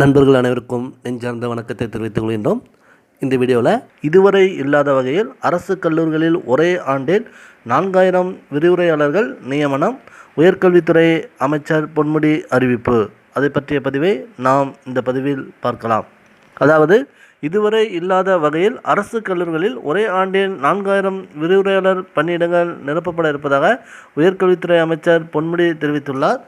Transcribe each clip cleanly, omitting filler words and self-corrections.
நண்பர்கள் அனைவருக்கும் நெஞ்சார்ந்த வணக்கத்தை தெரிவித்துக் கொள்கின்றோம். இந்த வீடியோவில் இதுவரை இல்லாத வகையில் அரசு கல்லூரிகளில் ஒரே ஆண்டில் 4000 விரிவுரையாளர்கள் நியமனம், உயர்கல்வித்துறை அமைச்சர் பொன்முடி அறிவிப்பு, அதை பற்றிய பதிவை நாம் இந்த பதிவில் பார்க்கலாம். அதாவது இதுவரை இல்லாத வகையில் அரசு கல்லூரிகளில் ஒரே ஆண்டில் 4000 விரிவுரையாளர் பணியிடங்கள் நிரப்பப்பட இருப்பதாக உயர்கல்வித்துறை அமைச்சர் பொன்முடி தெரிவித்துள்ளார்.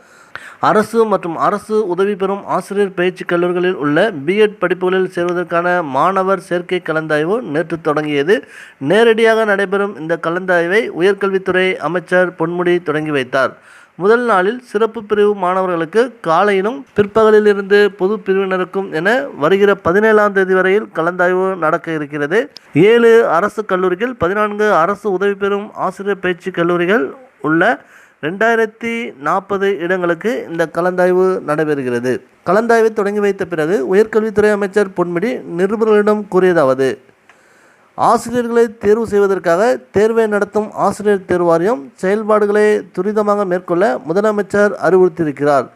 அரசு மற்றும் அரசு உதவி பெறும் ஆசிரியர் பயிற்சி கல்லூரிகளில் உள்ள பிஎட் படிப்புகளில் சேர்வதற்கான மாணவர் சேர்க்கை கலந்தாய்வு நேற்று தொடங்கியது. நேரடியாக நடைபெறும் இந்த கலந்தாய்வை உயர்கல்வித்துறை அமைச்சர் பொன்முடி தொடங்கி வைத்தார். முதல் நாளில் சிறப்பு பிரிவு மாணவர்களுக்கு காலையிலும் பிற்பகலில் இருந்து பொது பிரிவினருக்கும் என வருகிற 17ஆம் தேதி வரையில் கலந்தாய்வு நடக்க இருக்கிறது. 7 அரசு கல்லூரிகள், 14 அரசு உதவி பெறும் ஆசிரியர் பயிற்சி கல்லூரிகள் உள்ள 2040 இடங்களுக்கு இந்த கலந்தாய்வு நடைபெறுகிறது. கலந்தாய்வை தொடங்கி வைத்த பிறகு உயர்கல்வித்துறை அமைச்சர் பொன்முடி நிருபர்களிடம் கூறியதாவது: ஆசிரியர்களை தேர்வு செய்வதற்காக தேர்வை நடத்தும் ஆசிரியர் தேர்வு வாரியம் செயல்பாடுகளை துரிதமாக மேற்கொள்ள முதலமைச்சர் அறிவுறுத்தியிருக்கிறார்.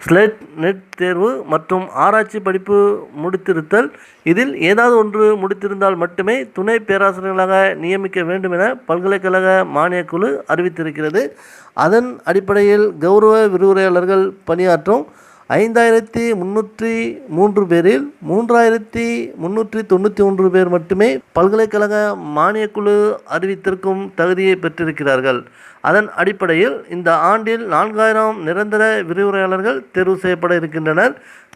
ஸ்லெட், நெட் தேர்வு மற்றும் ஆராய்ச்சி படிப்பு முடித்திருத்தல், இதில் ஏதாவது ஒன்று முடித்திருந்தால் மட்டுமே துணை பேராசிரியர்களாக நியமிக்க வேண்டும் என பல்கலைக்கழக மானியக்குழு அறிவித்திருக்கிறது. அதன் அடிப்படையில் கௌரவ விரிவுரையாளர்கள் பணியாற்றும் 5303 பேரில் 3391 பேர் மட்டுமே பல்கலைக்கழக மானியக்குழு அறிவித்திருக்கும் தகுதியை பெற்றிருக்கிறார்கள். அதன் அடிப்படையில் இந்த ஆண்டில் 4000 நிரந்தர விரிவுரையாளர்கள் தேர்வு செய்யப்பட இருக்கின்றனர்.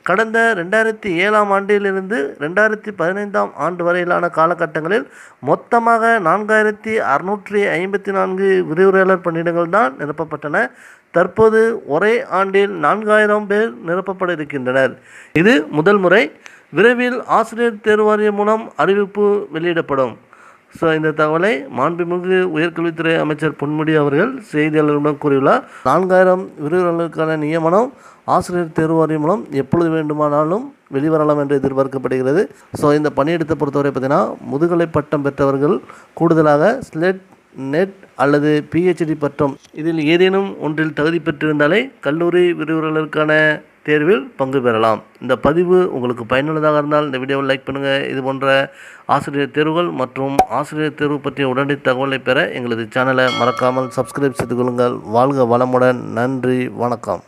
கடந்த 2007ஆம் ஆண்டிலிருந்து 2015ஆம் ஆண்டு வரையிலான காலகட்டங்களில் மொத்தமாக 4654 விரிவுரையாளர் பணியிடங்கள் தான் நிரப்பப்பட்டன. தற்போது ஒரே ஆண்டில் 4000 பேர் நிரப்பப்பட இருக்கின்றனர். இது முதல் முறை. விரைவில் ஆசிரியர் தேர்வு வாரியம் மூலம் அறிவிப்பு வெளியிடப்படும். இந்த தகவலை மாண்புமிகு உயர்கல்வித்துறை அமைச்சர் பொன்முடி அவர்கள் செய்தியாளர்களிடம் கூறியுள்ளார். 4000 விரிவுரையாளர்களுக்கான நியமனம் ஆசிரியர் தேர்வு வாரியம் மூலம் எப்பொழுது வேண்டுமானாலும் வெளிவரலாம் என்று எதிர்பார்க்கப்படுகிறது. இந்த பணியிடத்தை பொறுத்தவரை பார்த்தீங்கன்னா முதுகலை பட்டம் பெற்றவர்கள் கூடுதலாக ஸ்லெட், நெட் அல்லது PhD பட்டம் இதில் ஏதேனும் ஒன்றில் தகுதி பெற்றிருந்தாலே கல்லூரி விரிவுரையாளருக்கான தேர்வில் பங்கு பெறலாம். இந்த பதிவு உங்களுக்கு பயனுள்ளதாக இருந்தால் இந்த வீடியோவை லைக் பண்ணுங்கள். இது போன்ற ஆசிரியர் தேர்வுகள் மற்றும் ஆசிரியர் தேர்வு பற்றிய உடனடி தகவலை பெற எங்களது சேனலை மறக்காமல் சப்ஸ்கிரைப் செய்து கொள்ளுங்கள். வாழ்க வளமுடன். நன்றி, வணக்கம்.